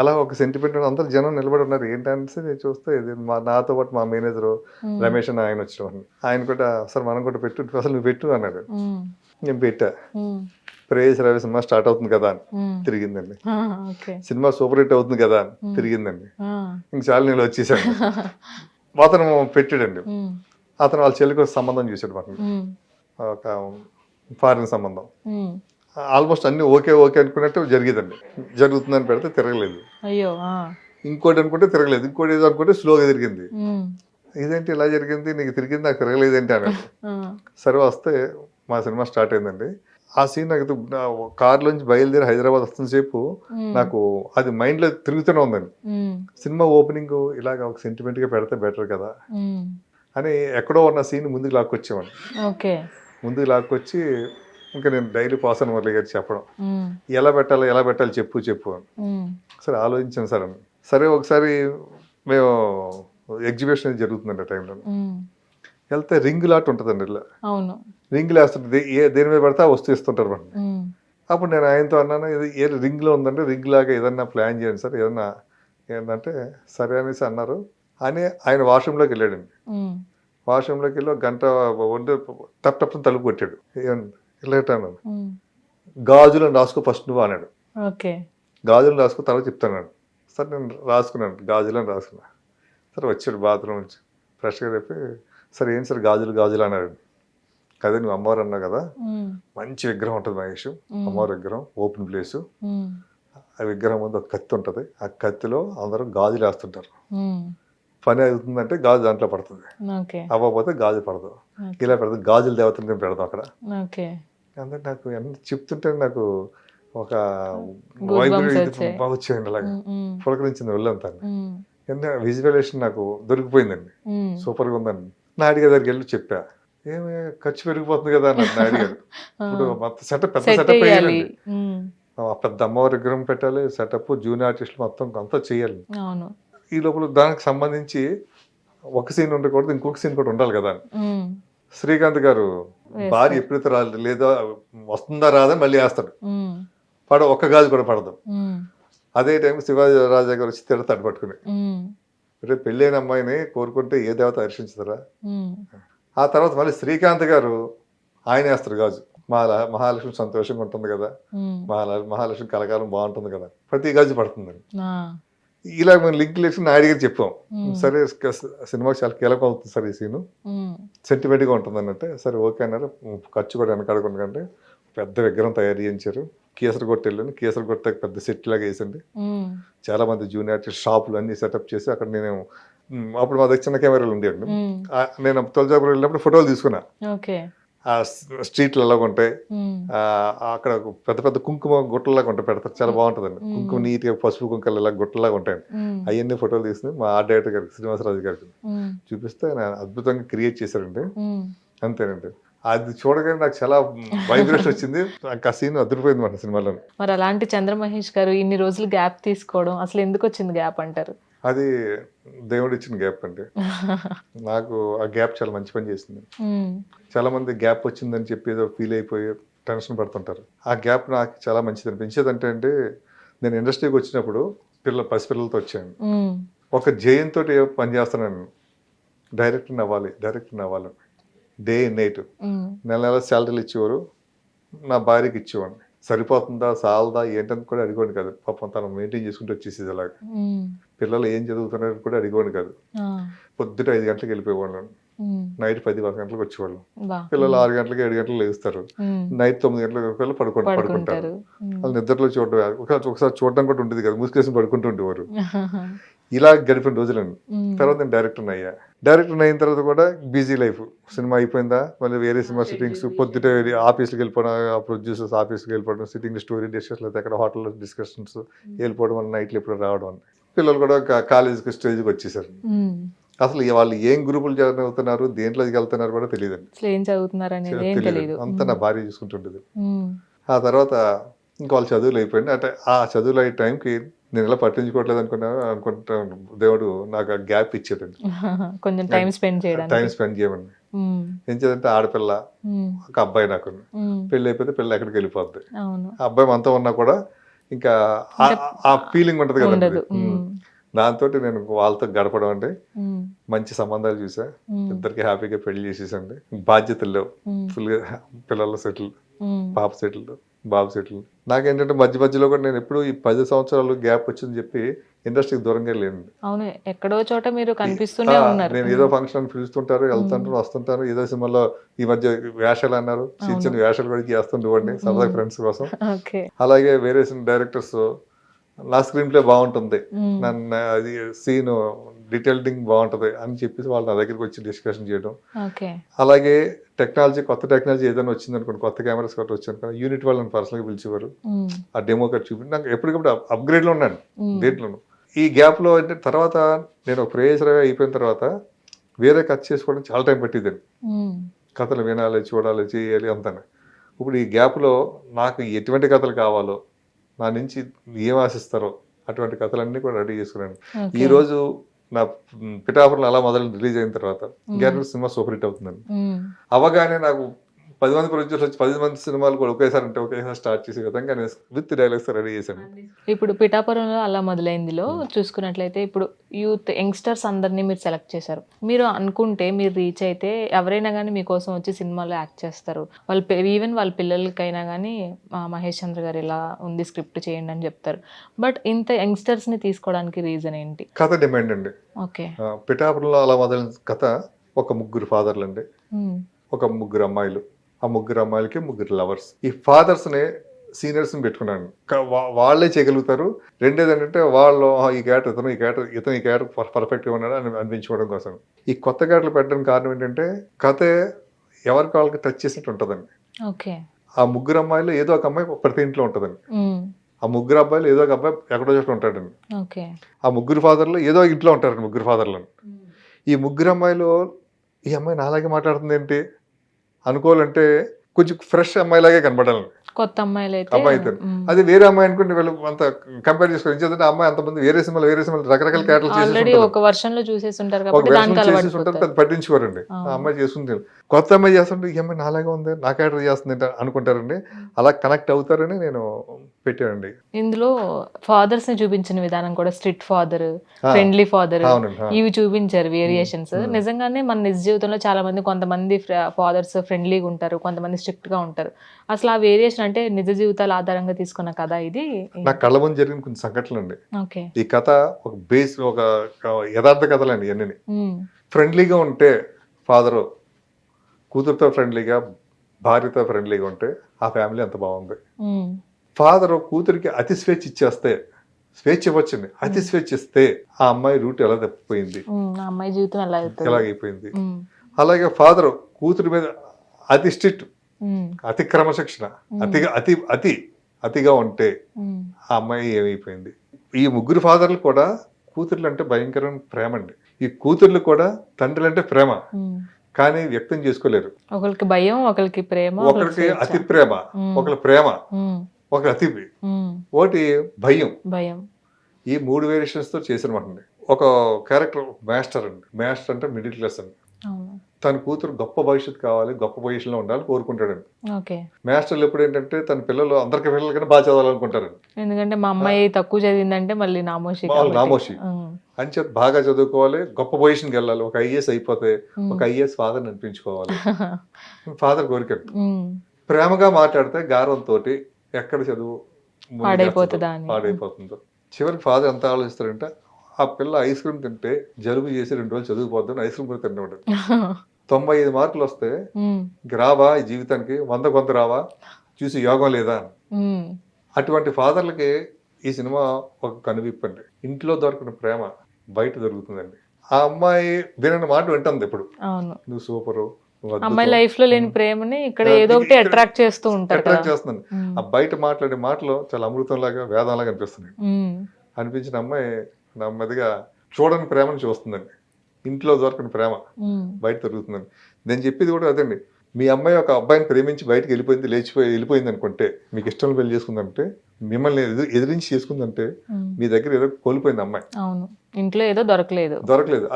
అలా ఒక సెంటిమెంట్ అందరు జనం నిలబడి ఉన్నారు. ఏంటంటే నేను చూస్తే ఇది నాతో పాటు మా మేనేజర్ రమేష్ అని ఆయన వచ్చాడు. ఆయన కూడా సార్ మనం కూడా పెట్టు, అసలు నువ్వు పెట్టు అన్నాడు. నేను పెట్టా. ప్రేయసరావు సినిమా స్టార్ట్ అవుతుంది కదా అని తిరిగిందండి. సినిమా సూపర్ హిట్ అవుతుంది కదా అని తిరిగిందండి. ఇంక చాలా నేను వచ్చేసాడు. అతను పెట్టాడండి. అతను వాళ్ళ చెల్లికి సంబంధం చూసాడు మాకు, ఒక ఫారిన్ సంబంధం. ఆల్మోస్ట్ అన్ని ఓకే అనుకున్నట్టు జరిగేదండి. జరుగుతుందని పెడితే తిరగలేదు, ఇంకోటి అనుకుంటే తిరగలేదు, ఇంకోటి ఏదో అనుకుంటే స్లోగా తిరిగింది. ఇదేంటి ఇలా జరిగింది, నీకు తిరిగింది, నాకు తిరగలేదేంటి అన్నాడు. సరే వస్తే మా సినిమా స్టార్ట్ అయిందండి. ఆ సీన్ నాకు కార్లోంచి బయలుదేరి హైదరాబాద్ వస్తున్న సేపు నాకు అది మైండ్లో తిరుగుతూనే ఉందండి. సినిమా ఓపెనింగ్ ఇలాగ ఒక సెంటిమెంట్గా పెడితే బెటర్ కదా అని ఎక్కడో ఉన్న సీన్ ముందుకు లాక్కొచ్చేవాడిని. ఓకే. ముందుకు లాక్కొచ్చి ఇంకా నేను డైలీ పోసాను మురళి గారు చెప్పడం, ఎలా పెట్టాలి చెప్పు అని. సరే ఆలోచించాను సార్ అని. సరే ఒకసారి మేము ఎగ్జిబిషన్ జరుగుతుందండి ఆ టైంలో. వెళ్తే రింగ్ లాట్ ఉంటుందండి, ఇలా రింగులు వేస్తుంటుంది, దేని మీద పడితే వస్తూ ఇస్తుంటారు మనం. అప్పుడు నేను ఆయనతో అన్నాను, ఇది ఏ రింగ్లో ఉందంటే రింగ్ లాగా ఏదన్నా ప్లాన్ చేయండి సార్, ఏదన్నా ఏంటంటే సరే అనేసి అన్నారు. అని ఆయన వాష్రూమ్లోకి వెళ్ళాడండి. వాష్రూమ్లోకి వెళ్ళి 1 గంట వండి టప్ తలుపు కొట్టాడు. వెళ్ళాను, గాజులను రాసుకో ఫస్ట్ నువ్వు అన్నాడు. గాజులను రాసుకో తర్వాత చెప్తాను. సరే నేను రాసుకున్నాను, గాజులను రాసుకున్నా. సరే వచ్చాడు బాత్రూమ్ నుంచి ఫ్రెష్గా చెప్పి, సరే ఏంటి సార్ గాజులు అన్నాడు. అదే నువ్వు అమ్మవారు అన్నావు కదా, మంచి విగ్రహం ఉంటుంది మహేష్, అమ్మవారి విగ్రహం, ఓపెన్ ప్లేసు. ఆ విగ్రహం ముందు ఒక కత్తి ఉంటుంది, ఆ కత్తిలో అందరూ గాజులు వేస్తుంటారు. పని అవుతుందంటే గాజు దాంట్లో పడుతుంది, అవ్వకపోతే గాజు పడదు. ఇలా పెడతాం, గాజుల దేవతని పెడదాం అక్కడ. అంటే నాకు ఎంత చెప్తుంటే నాకు ఒక వచ్చేయండి, అలాగే పులకరించింది వెళ్ళంతా. విజువలేషన్ నాకు దొరికిపోయిందండి, సూపర్గా ఉందండి. నాయుడు గారి దగ్గరికి వెళ్ళి చెప్పా, ఏమి ఖర్చు పెరిగిపోతుంది కదా అన్నారు నాయుడు గారు. ఇప్పుడు మొత్తం సెటప్ పెద్ద సెటప్ వేయాలి, పెద్ద అమ్మవారి విగ్రహం పెట్టాలి, సెటప్ జూనియర్ ఆర్టిస్టులు మొత్తం అంతా చేయాలి. ఈ లోపల దానికి సంబంధించి ఒక సీన్ ఉండకూడదు, ఇంకొక సీన్ కూడా ఉండాలి కదా. శ్రీకాంత్ గారు భార్య ఎప్పుడైతే రాలేదు లేదో వస్తుందా రాదని మళ్ళీ వేస్తాడు, ఒక్క గాజు కూడా పడదు. అదే టైం శివాజీ రాజా గారు వచ్చి తిడతాడు పట్టుకుని, రేపు పెళ్ళైన అమ్మాయిని కోరుకుంటే ఏ దేవత హర్షించుతారా. ఆ తర్వాత మళ్ళీ శ్రీకాంత్ గారు ఆయన వేస్తారు గాజు, మహాలక్ష్మి సంతోషంగా ఉంటుంది కదా, మహాలక్ష్మి కలకాలం బాగుంటుంది కదా, ప్రతి గాజు పడుతుందండి. ఇలా మేము లింక్ లేచి నాయుడు గారు చెప్పాం, సరే సినిమాకి చాలా కీలకం అవుతుంది సార్ ఈ సీను, సెంటిమెంట్గా ఉంటుంది అన్నట్టే. సరే ఓకే అన్నారు. ఖర్చు కూడా వెనకాడకుండా పెద్ద విగ్రహం తయారు చేయించారు. కేసరగొట్ట వెళ్ళండి, కేసరగొట్ట పెద్ద సెట్ లాగా వేసండి. చాలా మంది జూనియర్ ఆర్టిస్ట్ షాపులు అన్ని సెటప్ చేసి అక్కడ నేను అప్పుడు మా దగ్గర చిన్న కెమెరాలు ఉండేయండి. నేను తులజాపురం వెళ్ళినప్పుడు ఫోటోలు తీసుకున్నా. ఆ స్ట్రీట్లు ఎలాగ ఉంటాయి, అక్కడ పెద్ద పెద్ద కుంకుమ గుట్టలాగా ఉంటాయి, పెడతారు, చాలా బాగుంటుందండి. కుంకుమ నీట్గా పసుపు కుంకలు ఇలా గుట్టలాగా ఉంటాయండి. అవన్నీ ఫోటోలు తీసుకుని మా ఆర్ట్ డైరెక్టర్ గారికి, శ్రీనివాసరాజు గారికి చూపిస్తే ఆయన అద్భుతంగా క్రియేట్ చేశారండి. అంతేనండి, అది చూడగానే నాకు చాలా వైబ్రేషన్ వచ్చింది. ఆ సీన్ అదిరిపోయింది మన సినిమాలో. మరి అలాంటి చంద్రమహేష్ గారు ఇన్ని రోజులు గ్యాప్ తీసుకోవడం అసలు ఎందుకు వచ్చింది గ్యాప్ అంటారు? అది దేవుడు ఇచ్చిన గ్యాప్ అండి. నాకు ఆ గ్యాప్ చాలా మంచి పని చేసింది. చాలా మంది గ్యాప్ వచ్చిందని చెప్పి ఏదో ఫీల్ అయిపోయి టెన్షన్ పడుతుంటారు. ఆ గ్యాప్ నాకు చాలా మంచిది అనిపించేది. అంటే నేను ఇండస్ట్రీకి వచ్చినప్పుడు పసిపిల్లలతో వచ్చాను. ఒక జయంతో పని చేస్తున్నాను, డైరెక్టర్ అవ్వాలి డే అండ్ నైట్. నెల శాలరీలు ఇచ్చేవారు, నా భార్యకి ఇచ్చేవాడిని. సరిపోతుందా సాలదా ఏంటని కూడా అడిగోండి కాదు, పాపం తను మెయింటైన్ చేసుకుంటూ వచ్చేసేది. అలాగే పిల్లలు ఏం చదువుతున్నారు కూడా అడిగోండి కాదు. పొద్దుట 5 గంటలకు వెళ్ళిపోయేవాళ్ళం, నైట్ 10-11 గంటలకు వచ్చేవాళ్ళం. పిల్లలు 6 గంటలకి 7 గంటలకు లేస్తారు, నైట్ 9 గంటలకు పడుకుంటారు. వాళ్ళు నిద్రలో చూడడం, ఒకసారి చూడడం కూడా ఉండేది కదా, ముసుకేసి పడుకుంటూ ఉండేవారు. ఇలా గడిపిన రోజులండి. తర్వాత నేను డైరెక్టర్ అయిన తర్వాత కూడా బిజీ లైఫ్. సినిమా అయిపోయిందా మళ్ళీ వేరే సినిమా సిట్టింగ్స్, పొద్దుటే ఆఫీస్కి వెళ్ళిపోవడం, ప్రొడ్యూసర్స్ ఆఫీస్కి వెళ్ళిపోవడం, సిట్టింగ్ స్టోరీ డిస్కషన్, లేదా ఎక్కడ హోటల్లో డిస్కషన్స్ వెళ్ళిపోవడం వల్ల నైట్లు ఎప్పుడు రావడం. పిల్లలు కూడా కాలేజీకి స్టేజ్కి వచ్చేసారు. అసలు వాళ్ళు ఏం గ్రూపులు చదువుతున్నారు, దేంట్లోకి వెళ్తున్నారు కూడా తెలియదు. అంతా నా భార్య చూసుకుంటుండేది. ఆ తర్వాత ఇంకా వాళ్ళ చదువులు అయిపోయింది. అంటే ఆ చదువులు అయ్యే టైంకి నేను ఇలా పట్టించుకోవట్లేదు అనుకుంటాను, దేవుడు నాకు ఆ గ్యాప్ ఇచ్చాడండి, కొంచెం టైం స్పెండ్ చేయమని. ఏం చేద్దంటే ఆడపిల్ల, ఒక అబ్బాయి, నాకు పెళ్ళి అయిపోతే పెళ్ళి ఎక్కడికి వెళ్ళిపోద్ది. ఆ అబ్బాయి మనతో ఉన్నా కూడా ఇంకా ఆ ఫీలింగ్ ఉంటది కదండి. దాంతో నేను వాళ్ళతో గడపడం అంటే మంచి సంబంధాలు చూసా, ఇద్దరికి హ్యాపీగా పెళ్లి చేసేసండి. బాధ్యతలు లేవు, ఫుల్గా పిల్లల సెటిల్, పాప సెటిల్, బాబు సెటిల్. నాకేంటంటే మధ్యలో కూడా నేను ఎప్పుడు ఈ 10 సంవత్సరాలు గ్యాప్ వచ్చిందని చెప్పి ఇండస్ట్రీకి దూరంగా లేను. ఎక్కడో చోట మీరు కనిపిస్తూనే ఉన్నారు. నేను ఏదో ఫంక్షన్ పిలుస్తుంటారు, వెళ్తుంటారు, వస్తుంటారు. ఏదో సినిమాలో ఈ మధ్య వేషాలు అన్నారు, చిన్న వేషాలు కూడా చేస్తుండేవాడిని సరదా ఫ్రెండ్స్ కోసం. అలాగే వేరే డైరెక్టర్స్ నా స్క్రీన్ ప్లే బాగుంటుంది, మ్మ్. నన్ను అది సీన్ డీటెయిలింగ్ బాగుంటుంది అని చెప్పేసి వాళ్ళు నా దగ్గరికి వచ్చి డిస్కషన్ చేయడం. ఓకే. అలాగే కొత్త టెక్నాలజీ ఏదైనా వచ్చింది అనుకోండి, కొత్త కెమెరాస్ కొత్త వచ్చి అనుకోండి, యూనిట్ వాళ్ళని పర్సనల్గా పిలిచేవారు, మ్మ్. ఆ డెమో కార్డ్ చూపించి నాకు ఎప్పటికప్పుడు అప్గ్రేడ్లో ఉన్నాను మ్మ్. దేంట్లోనూ. ఈ గ్యాప్లో అంటే తర్వాత నేను ఒక ప్రేయసరగా అయిపోయిన తర్వాత వేరే కథ చేసుకోవడం చాలా టైం పట్టిద్దండి. మ్మ్. కథలు వినాలి, చూడాలి, చేయాలి అంతానే. ఇప్పుడు ఈ గ్యాప్లో నాకు ఎటువంటి కథలు కావాలో, నా నుంచి ఏం ఆశిస్తారో అటువంటి కథలన్నీ కూడా రెడీ చేసుకున్నాను. ఓకే. ఈరోజు నా పిఠాపురం అలా మొదలు రిలీజ్ అయిన తర్వాత గ్యారెంటీ సినిమా సూపర్ హిట్ అవుతుందండి. మ్మ్. అవగానే నాకు 10 మంది ప్రొడ్యూసర్స్ వచ్చి 10 మంది సినిమాలు కూడా ఒకేసారి స్టార్ట్ చేసే విధంగా నేను విత్ డైలాగ్స్ రెడీ చేశాను. ఇప్పుడు పిఠాపురంలో అలా మొదలైందిలో చూసుకున్నట్లయితే ఇప్పుడు యూత్ యంగ్స్టర్స్ అందరినీ మీరు సెలెక్ట్ చేశారు. మీరు అనుకుంటే మీరు రీచ్ అయితే ఎవరైనా కానీ మీకోసం వచ్చి సినిమాలో యాక్ట్ చేస్తారు. ఈవెన్ వాళ్ళ పిల్లలకైనా కానీ మహేష్ చంద్ర గారు ఇలా ఉంది స్క్రిప్ట్ చేయండి అని చెప్తారు. బట్ ఇంత యంగ్స్టర్స్ని తీసుకోవడానికి రీజన్ ఏంటి? కథ డిమాండ్ అండి. ఓకే. పిఠాపురంలో అలా మొదలైన కథ ఒక ముగ్గురు ఫాదర్లు అండి, ఒక ముగ్గురు అమ్మాయిలు. ఆ ముగ్గురు అమ్మాయిలకి ముగ్గురు లవర్స్. ఈ ఫాదర్స్ని సీనియర్స్ని పెట్టుకున్నాను. వాళ్ళే చేయగలుగుతారు. రెండేది ఏంటంటే వాళ్ళు ఈ క్యారెక్టర్ ఇతను ఈ క్యారెక్టర్ పర్ఫెక్ట్గా ఉన్నాడు అని అనిపించుకోవడం కోసం. ఈ కొత్త క్యారెక్టర్లు పెట్టడానికి కారణం ఏంటంటే కథ ఎవరికి వాళ్ళకి టచ్ చేసినట్టు ఉంటుందండి. ఓకే. ఆ ముగ్గురు అమ్మాయిలు ఏదో ఒక అమ్మాయి ప్రతి ఇంట్లో ఉంటుందండి. ఆ ముగ్గురు అబ్బాయిలు ఏదో ఒక అబ్బాయి ఎక్కడో చోట ఉంటాడండి. ఓకే. ఆ ముగ్గురు ఫాదర్లు ఏదో ఇంట్లో ఉంటారండి, ముగ్గురు ఫాదర్లను. ఈ ముగ్గురు అమ్మాయిలు ఈ అమ్మాయి నాలాగే మాట్లాడుతుంది ఏంటి అనుకోవాలంటే కొంచెం ఫ్రెష్ అమ్మాయిలాగే కనపడాలి కొత్త అమ్మాయిలు అయితే అమ్మాయి అయితే. అది వేరే అమ్మాయి అనుకుంటే వీళ్ళు అంత కంపేర్ చేసుకోవాలి. ఎందుకంటే అమ్మాయి అంతమంది వేరే సినిమాలు రకరకాల క్యారెక్టర్లు ఆల్రెడీ ఒక వర్షన్ లో చూసేసి ఉంటారు ఒక కాబట్టి version దానికి చేసేసి ఉంటారు, పెద్ద పట్టించుకోరండి. ఆ అమ్మాయి చేస్తుంది, కొత్త అమ్మాయి చేస్తుంటే ఈ అమ్మాయి నాలాగా ఉంది, నా క్యారెక్టర్ చేస్తుంది అనుకుంటారండి. అలా కనెక్ట్ అవుతారని నేను పెట్టానండి. ఇందులో ఫాదర్స్ ని చూపించిన విధానం కూడా స్ట్రిక్ట్ ఫాదర్, ఫ్రెండ్లీ ఫాదర్, అవునండి. ఇవి చూపించారు వేరియేషన్స్. నిజంగానే మన నిజ జీవితంలో చాలా మంది కొంతమంది ఫాదర్స్ ఫ్రెండ్లీగా ఉంటారు, కొంతమంది స్ట్రిక్ట్ గా ఉంటారు. అసలు ఆ వేరియేషన్ అంటే నిజ జీవితాల ఆధారంగా తీసుకున్న కథ ఇది. నా కళ్ళ ముందు జరిగిన కొన్ని సంఘటనలు అండి. ఓకే. ఈ కథ ఒక బేస్, ఒక యథార్థ కథలండి ఇవన్నీ. ఫ్రెండ్లీగా ఉంటే ఫాదరు కూతురుతో ఫ్రెండ్లీగా, భార్యతో ఫ్రెండ్లీగా ఉంటే ఆ ఫ్యామిలీ అంత బాగుంది. ఫాదరు కూతురికి అతి స్వేచ్ఛ ఇచ్చేస్తే, స్వేచ్ఛ ఇవ్వచ్చండి, అతి స్వేచ్ఛ ఇస్తే ఆ అమ్మాయి రూట్ ఎలా తప్పిపోయింది, ఆ అమ్మాయి జీవితం ఎలా అవుతుంది. ఎలాగైపోయింది. అలాగే ఫాదరు కూతురి మీద అతి స్ట్రిక్ట్, అతి క్రమశిక్షణ, అతిగా ఉంటే ఆ అమ్మాయి ఏమైపోయింది. ఈ ముగ్గురు ఫాదర్లు కూడా కూతుర్లు అంటే భయంకరమైన ప్రేమ అండి. ఈ కూతుర్లు కూడా తండ్రులు అంటే ప్రేమ, కానీ వ్యక్తం చేసుకోలేరు. ఒకరికి భయం, ఒకరికి ప్రేమ, ఒకరికి అతి ప్రేమ, ఒకరి ప్రేమ, ఒకరి అతి, ఒకటి భయం. ఈ 3 వేరియేషన్స్ తో చేసినమాట. ఒక క్యారెక్టర్ మాస్టర్ అండి. మాస్టర్ అంటే మిడిల్ క్లాస్ అండి. తన కూతురు గొప్ప భవిష్యత్తు కావాలి, గొప్ప పొజిషన్లో ఉండాలని కోరుకుంటాడండి. మాస్టర్లు ఎప్పుడు ఏంటంటే తన పిల్లలు అందరికి పిల్లలకన్నా బాగా చదవాలనుకుంటారండి. ఎందుకంటే మా అమ్మాయి తక్కువ చదివిందంటే మళ్ళీ నామోషి అని చెప్పి బాగా చదువుకోవాలి, గొప్ప పొజిషన్కి వెళ్ళాలి, ఒక ఐఏఎస్ అయిపోతే ఒక ఐఏఎస్ ఫాదర్ని అనిపించుకోవాలి. ఫాదర్ కోరికడు. ప్రేమగా మాట్లాడితే గారంతో ఎక్కడ చదువు పాడైపోతుందో. చివరికి ఫాదర్ ఎంత ఆలోచిస్తారంటే ఆ పిల్ల ఐస్ క్రీమ్ తింటే జలుబు చేసి 2 రోజులు చదువుకోవద్దని ఐస్ క్రీమ్ కూడా తింటాడు. 95 మార్కులు వస్తే ఇంక రావా ఈ జీవితానికి, 100 రావా, చూసి యోగం లేదా. అటువంటి ఫాదర్లకి ఈ సినిమా ఒక కనువిప్పండి. ఇంట్లో దొరికిన ప్రేమ బయట దొరుకుతుందండి. ఆ అమ్మాయి వినని మాట వింటుంది. ఇప్పుడు నువ్వు సూపరు, అమ్మాయి లైఫ్ లో లేని ప్రేమని ఇక్కడ ఏదో ఒకటి అట్రాక్ట్ చేస్తూ ఉంటారు. అట్రాక్ట్ చేస్తుంది. ఆ బయట మాట్లాడే మాటలు చాలా అమృతంలాగా, వేదంలాగా అనిపిస్తున్నాయి. అనిపించిన అమ్మాయి నెమ్మదిగా చూడని ప్రేమను చూస్తుందండి. ఇంట్లో దొరకని ప్రేమ బయట దొరుకుతుందండి. నేను చెప్పేది కూడా అదండి. మీ అమ్మాయి ఒక అబ్బాయిని ప్రేమించి బయటకు వెళ్ళిపోయింది అనుకుంటే, మీకు ఇష్టం పెళ్లి చేసుకుందంటే, మిమ్మల్ని ఎదిరించి చేసుకుందంటే మీ దగ్గర ఏదో కోల్పోయింది అమ్మాయి. ఇంట్లో ఏదో దొరకలేదు.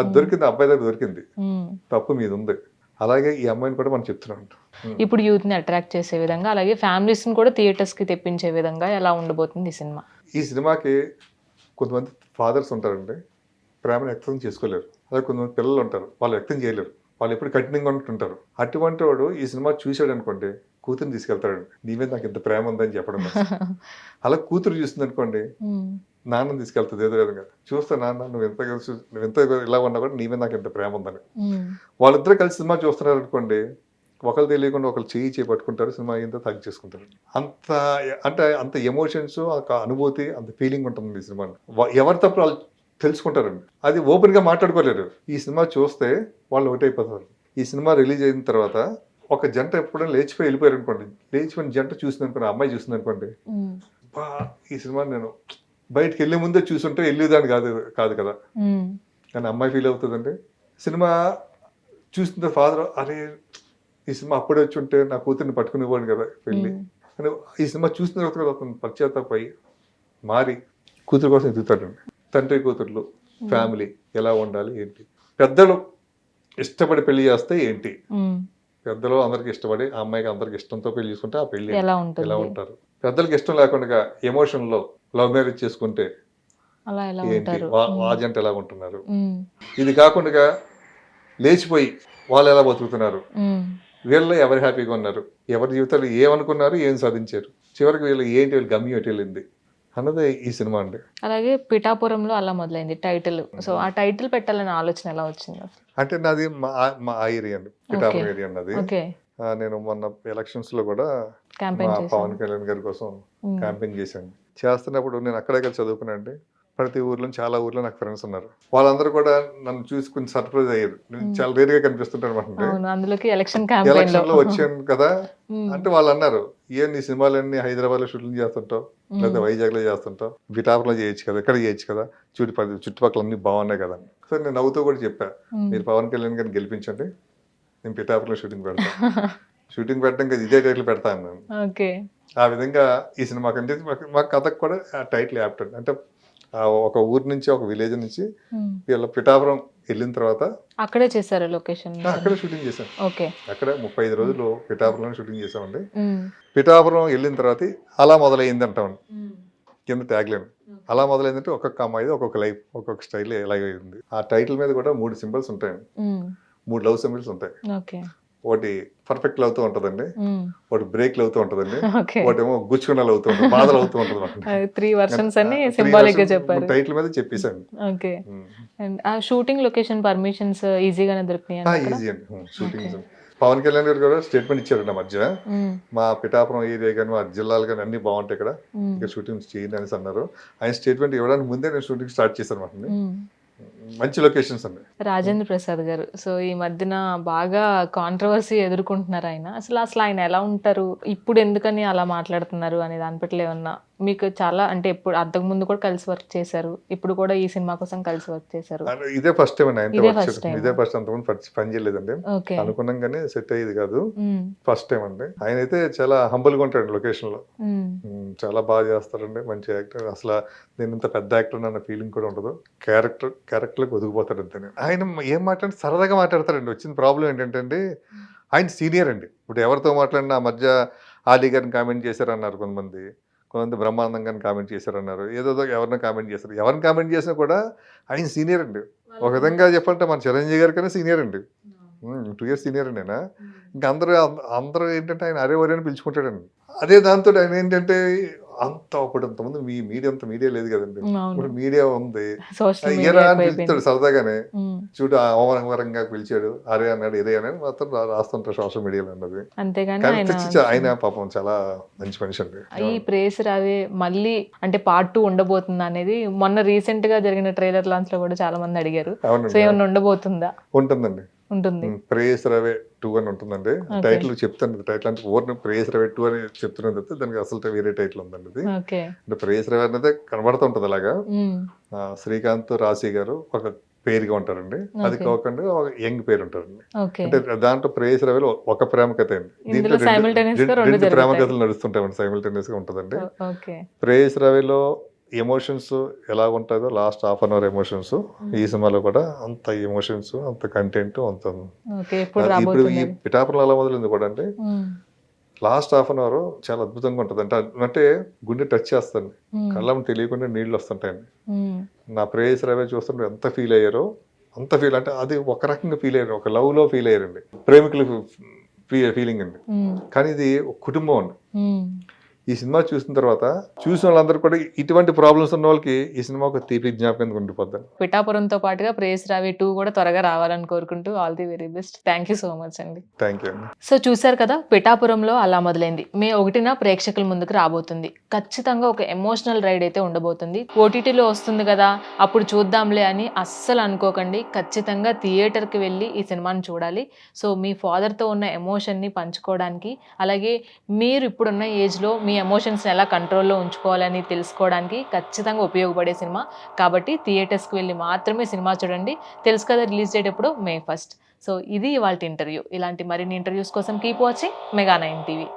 అది దొరికింది, అబ్బాయి దగ్గర దొరికింది, తప్పు మీద ఉంది. అలాగే ఈ అమ్మాయిని కూడా మనం చెప్తున్నాం. ఇప్పుడు యూత్ ని అట్రాక్ట్ చేసే విధంగా, అలాగే ఫ్యామిలీస్ ని కూడా థియేటర్స్ కి తెప్పించే విధంగా ఎలా ఉండబోతుంది ఈ సినిమా? ఈ సినిమాకి కొంతమంది ఫాదర్స్ ఉంటారండి, ప్రేమను వ్యక్తం చేసుకోలేరు. అలాగే కొంతమంది పిల్లలు ఉంటారు, వాళ్ళు వ్యక్తం చేయలేరు, వాళ్ళు ఎప్పుడు కఠినంగా ఉంటుంటారు. అటువంటి వాడు ఈ సినిమా చూశాడు అనుకోండి, కూతురుని తీసుకెళ్తాడండి. నీ మీద నాకు ఇంత ప్రేమ ఉందని చెప్పడం. అలా కూతురు చూస్తుంది అనుకోండి, నాన్నని తీసుకెళ్తుంది ఏదో విధంగా. చూస్తే నాన్న నువ్వు ఎంత ఇలా ఉన్నా కూడా నీ మీద నాకు ఇంత ప్రేమ ఉందని. వాళ్ళిద్దరూ కలిసి సినిమా చూస్తున్నారు అనుకోండి, ఒకరు తెలియకుండా ఒకరు చేయి పట్టుకుంటారు, సినిమా అయ్యిందో తగ్గి చేసుకుంటారు. అంత అంత ఎమోషన్స్, ఒక అనుభూతి, అంత ఫీలింగ్ ఉంటుంది ఈ సినిమా. ఎవరి తప్పు వాళ్ళు తెలుసుకుంటారండి. అది ఓపెన్గా మాట్లాడుకోలేరు. ఈ సినిమా చూస్తే వాళ్ళు ఒకటైపోతారు. ఈ సినిమా రిలీజ్ అయిన తర్వాత ఒక జంట ఎప్పుడైనా లేచిపోయి వెళ్ళిపోయారు అనుకోండి, లేచిపోయిన జంట చూసింది అనుకోండి, అమ్మాయి చూసింది అనుకోండి, ఈ సినిమా నేను బయటికి వెళ్ళే ముందే చూసుంటే వెళ్ళేదాన్ని కాదు కదా కానీ అమ్మాయి ఫీల్ అవుతుందండి. సినిమా చూసిన ఫాదర్, అరే ఈ సినిమా అప్పుడే వచ్చి ఉంటే నా కూతుర్ని పట్టుకునివ్వండి కదా వెళ్ళి అని, ఈ సినిమా చూసిన తర్వాత కదా అతను పశ్చాత్తాపై మారి కూతురు కోసం ఎదుగుతాడండి. తండ్రి కూతుర్లు ఫ్యామిలీ ఎలా ఉండాలి ఏంటి, పెద్దలు ఇష్టపడి పెళ్లి చేస్తే ఏంటి, పెద్దలు అందరికి ఇష్టపడి ఆ అమ్మాయికి అందరికి ఇష్టంతో పెళ్లి చేసుకుంటే ఆ పెళ్లి ఎలా ఉంటారు, పెద్దలకి ఇష్టం లేకుండా ఎమోషన్ లో లవ్ మ్యారేజ్ చేసుకుంటే ఏంటి, ఆ జంట ఎలా ఉంటున్నారు. ఇది కాకుండా లేచిపోయి వాళ్ళు ఎలా బతుకుతున్నారు, వీళ్ళు ఎవరు హ్యాపీగా ఉన్నారు, ఎవరి జీవితాలు ఏమనుకున్నారు, ఏం సాధించారు, చివరికి వీళ్ళు గమ్యం ఎటు వెళ్ళింది అన్నది ఈ సినిమా అండి. అలాగే పిఠాపురంలో అలా మొదలైంది టైటిల్. సో ఆ టైటిల్ పెట్టాలనే ఆలోచన ఎలా వచ్చింది? అంటే నాది మా ఏరియా అండి, పిఠాపురం ఏరియా అన్నది. నేను మొన్న ఎలక్షన్స్ లో కూడా మా పవన్ కళ్యాణ్ గారి కోసం క్యాంపెయిన్ చేశాను. చేస్తున్నప్పుడు నేను అక్కడే చదువుకున్నానండి. ప్రతి ఊర్లో చాలా ఊర్లో నాకు ఫ్రెండ్స్ ఉన్నారు. వాళ్ళందరూ కూడా నన్ను చూసి కొంచెం సర్ప్రైజ్ అయ్యారు. నేను చాలా రేర్ గా కనిపిస్తుంటాను అనమాట. ఎలక్షన్ లో వచ్చాను కదా అంటే వాళ్ళు అన్నారు, ఏం నీ సినిమాలన్నీ హైదరాబాద్ లో షూటింగ్ చేస్తుంటావు, లేదా వైజాగ్ లో చేస్తుంటావు, పిఠాపురంలో చేయొచ్చు కదా, ఇక్కడ చేయొచ్చు కదా, చుట్టుపక్కల అన్ని బాగున్నాయి కదా. సో నేను నవ్వుతూ కూడా చెప్పా, మీరు పవన్ కళ్యాణ్ గారిని గెలిపించండి, నేను పిఠాపురంలో షూటింగ్ పెడతా. షూటింగ్ పెట్టడం కదా ఇదే టైటిల్ పెడతా అన్నాను. ఆ విధంగా ఈ సినిమా కంటే మా కథకు కూడా ఆ టైటిల్ యాప్ట్ అంటే ఒక ఊరు నుంచి, ఒక విలేజ్ నుంచి వీళ్ళ పిఠాపురం వెళ్ళిన తర్వాత అక్కడే చేశారు లొకేషన్, అక్కడే షూటింగ్ చేశాం. అక్కడ 35 రోజులు పిఠాపురంలో షూటింగ్ చేసామండి. పిఠాపురం వెళ్ళిన తర్వాత అలా మొదలైంది అంటామండి కింద ట్యాగ్లైన్. అలా మొదలైందంటే ఒక్కొక్క అమ్మాయి ఒక్కొక్క లైఫ్, ఒక్కొక్క స్టైల్ ఎలాగైంది. ఆ టైటిల్ మీద కూడా 3 సింబల్స్ ఉంటాయండి, 3 లవ్ సింబల్స్ ఉంటాయి. ఒకటి పర్ఫెక్ట్ అవుతూ ఉంటదండి, ఒకటి బ్రేక్ అవుతూ ఉంటదండి, ఒకటి ఏమో గుచ్చుకున్నలు అవుతూ ఉంటుంది, బాధలు అవుతూ ఉంటుంది. 3 వర్షన్స్ అని సింబాలిక్ గా చెప్పారు. టైటిల్ మీద చెప్పేసాను. ఓకే. అండ్ ఆ షూటింగ్ లొకేషన్ పర్మిషన్స్ ఈజీగానే దొరికినాయి? ఈజీ అండి. షూటింగ్ పవన్ కళ్యాణ్ గారు కూడా స్టేట్మెంట్ ఇచ్చారు నా మధ్య, మా పిఠాపురం ఏరియా కానీ మా జిల్లాలు కానీ అన్ని బాగుంటాయి ఇక్కడ, ఇక్కడ షూటింగ్ చేయండి అనేసి అన్నారు. ఆయన స్టేట్మెంట్ ఇవ్వడానికి ముందే నేను షూటింగ్ స్టార్ట్ చేశాను అన్నమాట. మంచి లొకేషన్స్ అండి. రాజేంద్ర ప్రసాద్ గారు, సో ఈ మధ్యన బాగా కాంట్రవర్సీ ఎదుర్కొంటున్నారు ఆయన. అసలు ఆయన ఎలా ఉంటారు, ఇప్పుడు ఎందుకని అలా మాట్లాడుతున్నారు అనే దాని పట్ల ఏమన్నా మీకు చాలా అంటే ఎప్పుడు అంతకు ముందు కూడా కలిసి వర్క్ చేశారు, ఇప్పుడు కూడా ఈ సినిమా కోసం కలిసి వర్క్ చేశారు? ఇదే ఫస్ట్ టైం అండి, ఇదే ఫస్ట్, అంతకుముందు పని చేయలేదండి. అనుకున్నాం కానీ సెట్ అయ్యేది కాదు, ఫస్ట్ టైం అండి. ఆయన అయితే చాలా హంబుల్ గా ఉంటాడు లొకేషన్ లో, చాలా బాగా చేస్తారండి, మంచి యాక్టర్. అసలు నేను ఇంత పెద్ద యాక్టర్ అన్న ఫీలింగ్ కూడా ఉండదు, క్యారెక్టర్లకు ఒదిగిపోతాడు అంతే. ఆయన ఏం మాట్లాడి సరదాగా మాట్లాడతారండి. వచ్చిన ప్రాబ్లం ఏంటంటే అండి, ఆయన సీనియర్ అండి. ఇప్పుడు ఎవరితో మాట్లాడినా ఆ మధ్య ఆలీ గారిని కామెంట్ చేశారన్నారు కొంతమంది బ్రహ్మానందంగా కామెంట్ చేశారన్నారు, ఏదో ఎవరిని కామెంట్ చేశారు. ఎవరిని కామెంట్ చేసినా కూడా ఆయన సీనియర్ అండి. ఒక విధంగా చెప్పాలంటే మన చిరంజీవి గారి కన్నా సీనియర్ అండి, 2 years సీనియర్ అండి ఆయన. ఇంకా అందరూ ఏంటంటే ఆయన అరే వరే అని పిలుచుకుంటాడండి. అదే దాంతో ఆయన ఏంటంటే అప్పుడు అంతమంది మీడియా లేదు కదండి, ఇప్పుడు మీడియా ఉంది, ఏరా అని పిలుస్తాడు సరదాగానే, చూడు అవమానకరంగా పిలిచాడు, అరే అన్నాడు, ఇదే అన్నాడు మాత్రం రాస్తుంటారు సోషల్ మీడియాలో అన్నది. ఆయన పాపం చాలా మంచి మనిషి అండి. ఈ ప్రేస్ రావే మళ్ళీ అంటే part 2 ఉండబోతుందా అనేది మొన్న రీసెంట్ గా జరిగిన ట్రైలర్ లాంచ్ లో కూడా చాలా మంది అడిగారు. సో ఏమన్నా ఉండబోతుందా? ఉంటుందండి, ప్రేయస్ రవే 2 అని ఉంటుందండి. టైటిల్ చెప్తాను, టైటిల్ అంటే ఓర్ని ప్రేయస్ రవే 2 అని చెప్తున్నది తప్పితే దానికి అసలు వేరే టైటిల్ ఉందండి. అంటే ప్రేయస్ రవే అనేది కనబడుతూ ఉంటది అలాగా. శ్రీకాంత్ రాశి గారు ఒక పేరుగా ఉంటారండి, అది కాకుండా ఒక యంగ్ పేరు ఉంటారండి. అంటే దాంట్లో ప్రేయస్ రవేలో ఒక ప్రేమ కథ అండి, దీంట్లో 2 ప్రేమ కథలు నడుస్తుంటాయండి, సైమిల్టేనియస్ గా ఉంటదండి. ప్రేయస్ రవేలో ఎమోషన్స్ ఎలా ఉంటుందో last half an hour emotions, ఈ సినిమాలో కూడా అంత ఎమోషన్స్, అంత కంటెంట్, అంత ఇప్పుడు ఈ పిఠాపురం అలా మొదలైంది కూడా అంటే లాస్ట్ హాఫ్ అన్ అవర్ చాలా అద్భుతంగా ఉంటుంది. అంటే గుండె టచ్ చేస్తుంది, కళ్ళం తెలియకుండా నీళ్ళు వస్తుంటాయండి. నా ప్రేయస్ రవే చూస్తుంటే ఎంత ఫీల్ అయ్యారో అంత ఫీల్, అంటే అది ఒక రకంగా ఫీల్ అయ్యారు, ఒక లవ్ లో ఫీల్ అయ్యారండి, ప్రేమికులు ఫీలింగ్ అండి. కానీ ఇది ఒక కుటుంబం అండి. ఈ సినిమా చూసిన తర్వాత చూసిన వాళ్ళందరూ కూడా ఇటువంటి ప్రాబ్లమ్స్ ఉన్న వాళ్ళకి ఈ సినిమా ఒక తీపి జ్ఞాపకం ఉండిపోద్ది. పిఠాపురంతో పాటుగా ప్రేయసి రావి 2 కూడా త్వరగా రావాలని కోరుకుంటూ all the very best. Thank you so much అండి. థ్యాంక్ యూ అండి. సో చూశారు కదా, పిఠాపురంలో అలా మొదలైంది మే 1న ప్రేక్షకుల ముందుకు రాబోతుంది. ఖచ్చితంగా ఒక ఎమోషనల్ రైడ్ అయితే ఉండబోతుంది. ఓటీటీలో వస్తుంది కదా అప్పుడు చూద్దాంలే అని అస్సలు అనుకోకండి. ఖచ్చితంగా థియేటర్కి వెళ్ళి ఈ సినిమాని చూడాలి. సో మీ ఫాదర్తో ఉన్న ఎమోషన్ని పంచుకోవడానికి, అలాగే మీరు ఇప్పుడున్న ఏజ్లో మీ ఎమోషన్స్ని ఎలా కంట్రోల్లో ఉంచుకోవాలని తెలుసుకోవడానికి ఖచ్చితంగా ఉపయోగపడే సినిమా కాబట్టి థియేటర్స్కి వెళ్ళి మాత్రమే సినిమా చూడండి. తెలుసు కదా రిలీజ్ డేట్ ఎప్పుడు, May 1. సో ఇది ఇవాళ ఇంటర్వ్యూ. ఇలాంటి మరిన్ని ఇంటర్వ్యూస్ కోసం కీప్ వాచింగ్ మెగా 9 టీవీ.